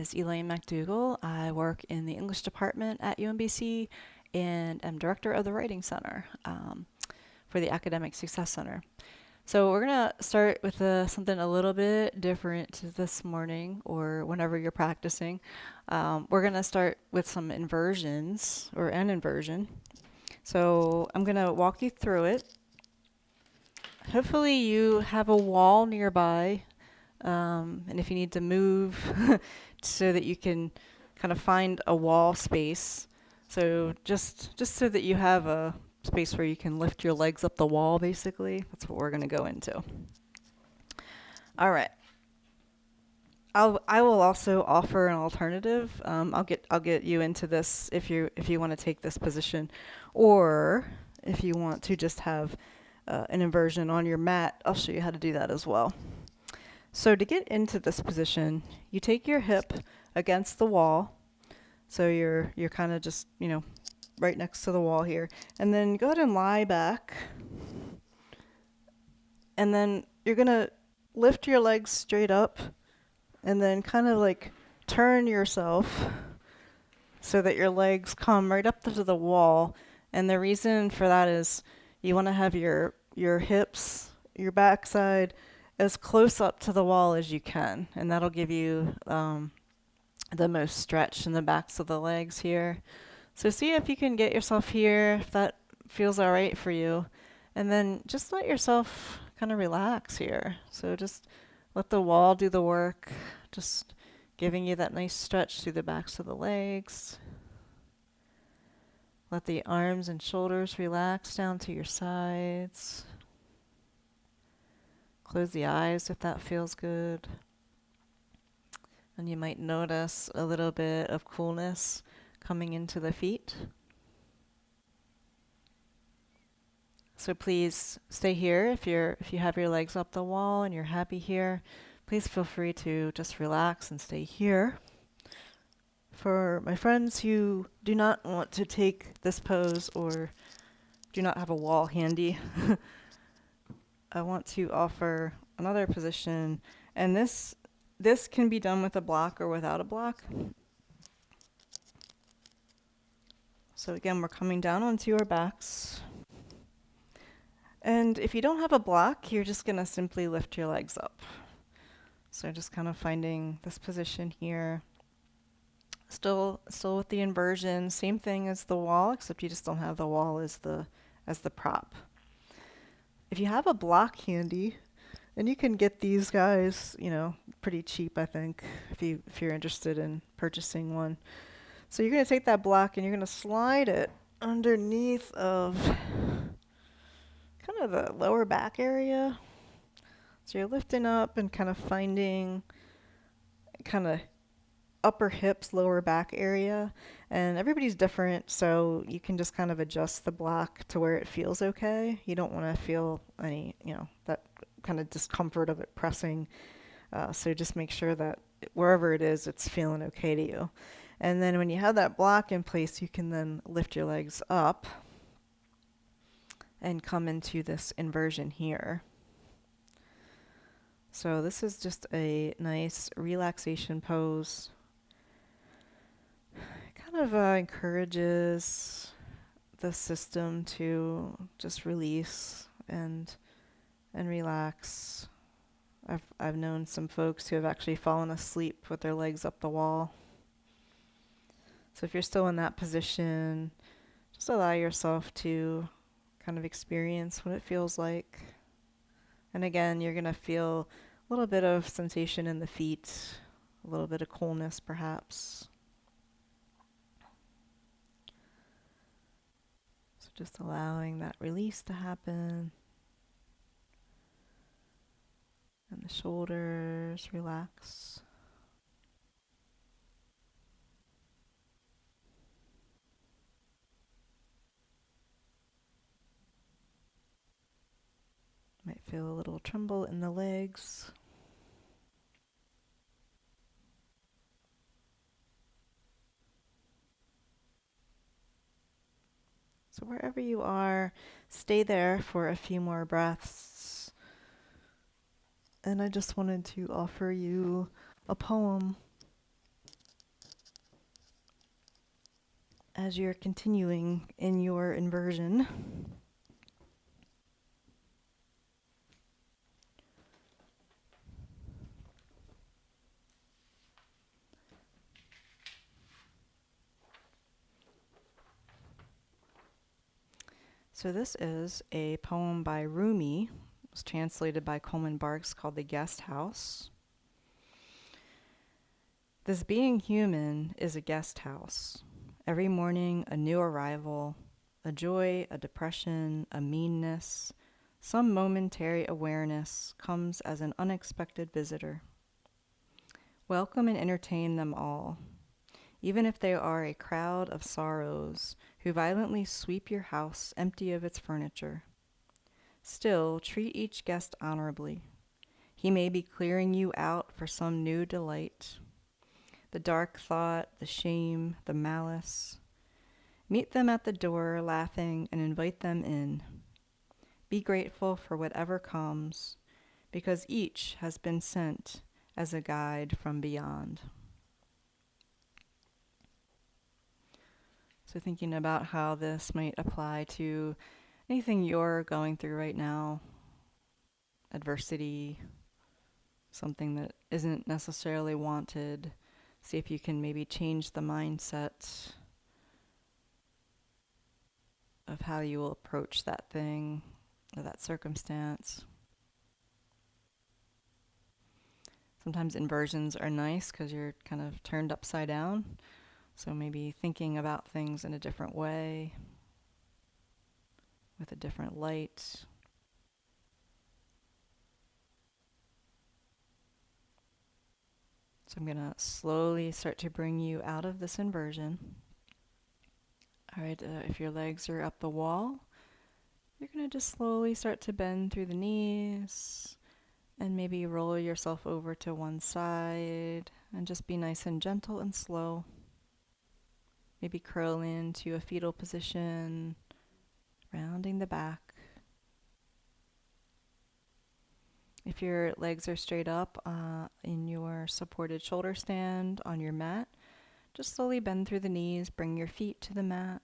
is Elaine McDougall. I work in the English department at UMBC and am director of the Writing Center for the Academic Success Center. So we're going to start with something a little bit different this morning or whenever you're practicing. We're going to start with some inversions or an inversion. So I'm going to walk you through it. Hopefully you have a wall nearby. And if you need to move so that you can kind of find a wall space, so just so that you have a space where you can lift your legs up the wall, basically, that's what we're going to go into. All right. I will also offer an alternative. I'll get you into this if you want to take this position, or if you want to just have an inversion on your mat, I'll show you how to do that as well. So to get into this position, you take your hip against the wall. So you're kind of just, right next to the wall here. And then go ahead and lie back. And then you're going to lift your legs straight up and then kind of like turn yourself so that your legs come right up to the wall. And the reason for that is you want to have your hips, your backside, as close up to the wall as you can, and that'll give you the most stretch in the backs of the legs here. So see if you can get yourself here, if that feels all right for you, and then just let yourself kind of relax here. So just let the wall do the work, just giving you that nice stretch through the backs of the legs. Let the arms and shoulders relax down to your sides. Close the eyes if that feels good. And you might notice a little bit of coolness coming into the feet. So please stay here if you have your legs up the wall and you're happy here. Please feel free to just relax and stay here. For my friends who do not want to take this pose or do not have a wall handy, I want to offer another position, and this can be done with a block or without a block. So again, we're coming down onto our backs. And if you don't have a block, you're just going to simply lift your legs up. So just kind of finding this position here. Still with the inversion, same thing as the wall, except you just don't have the wall as the prop. If you have a block handy, and you can get these guys, pretty cheap, I think, if you're interested in purchasing one. So you're going to take that block and you're going to slide it underneath of kind of the lower back area. So you're lifting up and kind of finding kind of upper hips, lower back area. And everybody's different, so you can just kind of adjust the block to where it feels okay. You don't want to feel any, that kind of discomfort of it pressing. So just make sure that wherever it is, it's feeling okay to you. And then when you have that block in place, you can then lift your legs up and come into this inversion here. So this is just a nice relaxation pose. It kind of encourages the system to just release and relax. I've known some folks who have actually fallen asleep with their legs up the wall. So if you're still in that position, just allow yourself to kind of experience what it feels like. And again, you're going to feel a little bit of sensation in the feet, a little bit of coolness perhaps. So just allowing that release to happen. And the shoulders relax. Might feel a little tremble in the legs. So wherever you are, stay there for a few more breaths. And I just wanted to offer you a poem as you're continuing in your inversion. So this is a poem by Rumi. It was translated by Coleman Barks, called The Guest House. This being human is a guest house. Every morning a new arrival, a joy, a depression, a meanness, some momentary awareness comes as an unexpected visitor. Welcome and entertain them all, even if they are a crowd of sorrows who violently sweep your house empty of its furniture. Still, treat each guest honorably. He may be clearing you out for some new delight. The dark thought, the shame, the malice. Meet them at the door, laughing, and invite them in. Be grateful for whatever comes, because each has been sent as a guide from beyond. So thinking about how this might apply to anything you're going through right now, adversity, something that isn't necessarily wanted. See if you can maybe change the mindset of how you will approach that thing or that circumstance. Sometimes inversions are nice because you're kind of turned upside down. So maybe thinking about things in a different way, with a different light. So I'm going to slowly start to bring you out of this inversion. All right, if your legs are up the wall, you're going to just slowly start to bend through the knees and maybe roll yourself over to one side and just be nice and gentle and slow. Maybe curl into a fetal position, rounding the back. If your legs are straight up in your supported shoulder stand on your mat, just slowly bend through the knees, bring your feet to the mat.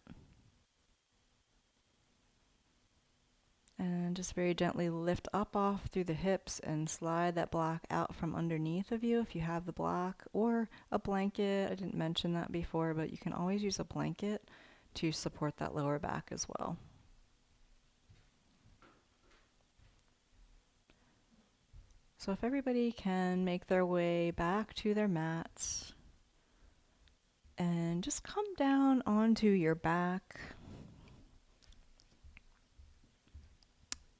And just very gently lift up off through the hips and slide that block out from underneath of you if you have the block, or a blanket. I didn't mention that before, but you can always use a blanket to support that lower back as well. So if everybody can make their way back to their mats and just come down onto your back.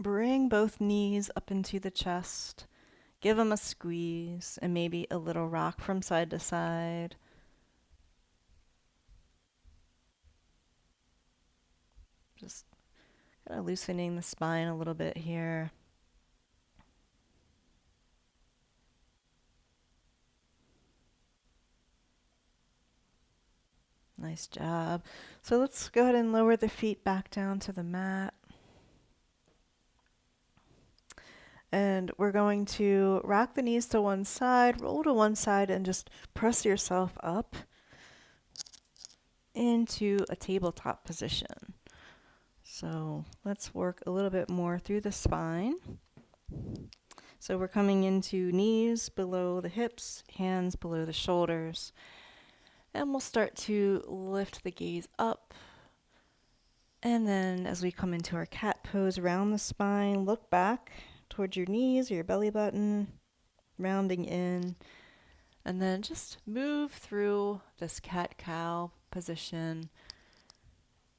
Bring both knees up into the chest. Give them a squeeze and maybe a little rock from side to side. Just kind of loosening the spine a little bit here. Nice job. So let's go ahead and lower the feet back down to the mat. And we're going to rock the knees to one side, roll to one side, and just press yourself up into a tabletop position. So let's work a little bit more through the spine. So we're coming into knees below the hips, hands below the shoulders. And we'll start to lift the gaze up. And then as we come into our cat pose, round the spine, look back towards your knees or your belly button, rounding in. And then just move through this cat-cow position,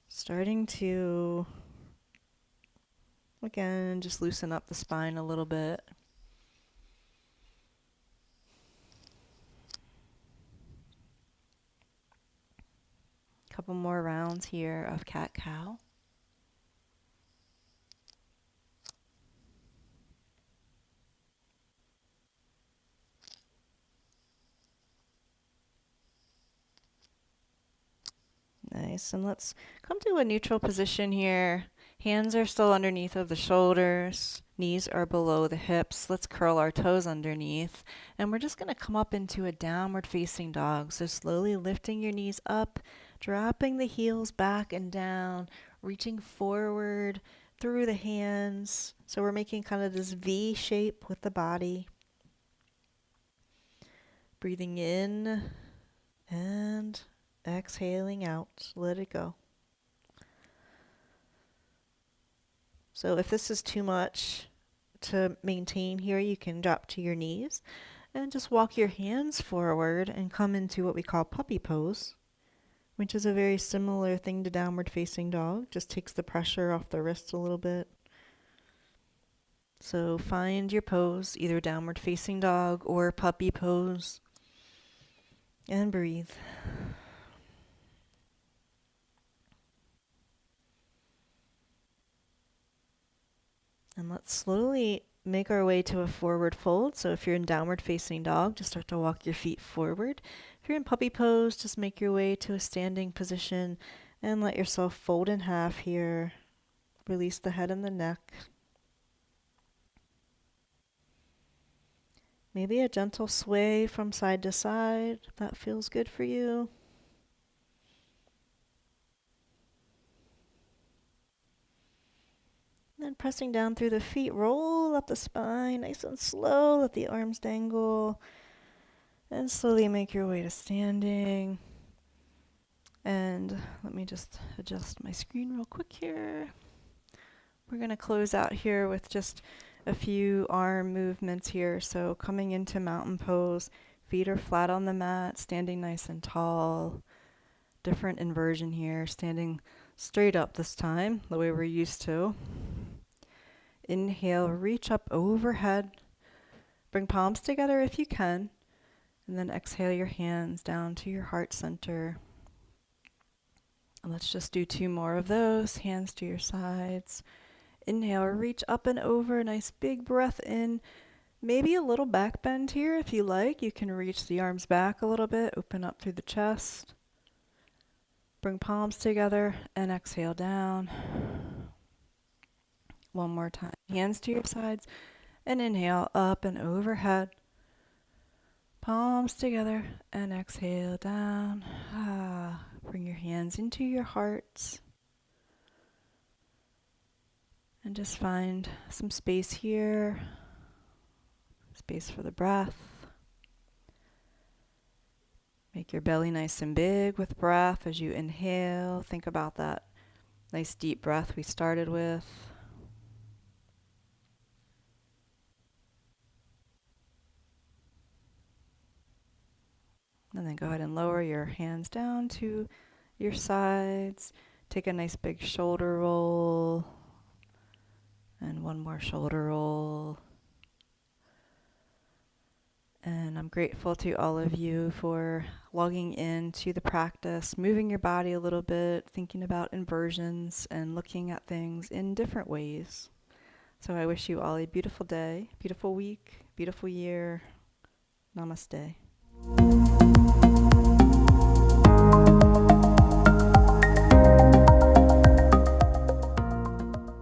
starting to, again, just loosen up the spine a little bit. Couple more rounds here of cat-cow. Nice, and let's come to a neutral position here. Hands are still underneath of the shoulders. Knees are below the hips. Let's curl our toes underneath. And we're just going to come up into a downward facing dog. So slowly lifting your knees up, Dropping the heels back and down, reaching forward through the hands. So we're making kind of this V shape with the body. Breathing in and exhaling out. Let it go. So if this is too much to maintain here, you can drop to your knees and just walk your hands forward and come into what we call puppy pose, which is a very similar thing to downward facing dog. Just takes the pressure off the wrists a little bit. So find your pose, either downward facing dog or puppy pose, and breathe. And let's slowly make our way to a forward fold. So if you're in downward facing dog, just start to walk your feet forward. If you're in puppy pose, just make your way to a standing position and let yourself fold in half here. Release the head and the neck. Maybe a gentle sway from side to side, if that feels good for you. Then pressing down through the feet, roll up the spine, nice and slow, let the arms dangle. And slowly make your way to standing. And let me just adjust my screen real quick here. We're going to close out here with just a few arm movements here. So coming into mountain pose, feet are flat on the mat, standing nice and tall. Different inversion here, standing straight up this time, the way we're used to. Inhale, reach up overhead. Bring palms together if you can. And then exhale your hands down to your heart center. And let's just do 2 more of those. Hands to your sides. Inhale, reach up and over. Nice big breath in. Maybe a little back bend here if you like. You can reach the arms back a little bit. Open up through the chest. Bring palms together and exhale down. One more time. Hands to your sides and inhale up and overhead. Palms together and exhale down. Bring your hands into your hearts. And just find some space here. Space for the breath. Make your belly nice and big with breath as you inhale. Think about that nice deep breath we started with. And then go ahead and lower your hands down to your sides. Take a nice big shoulder roll. And one more shoulder roll. And I'm grateful to all of you for logging into the practice, moving your body a little bit, thinking about inversions and looking at things in different ways. So I wish you all a beautiful day, beautiful week, beautiful year. Namaste.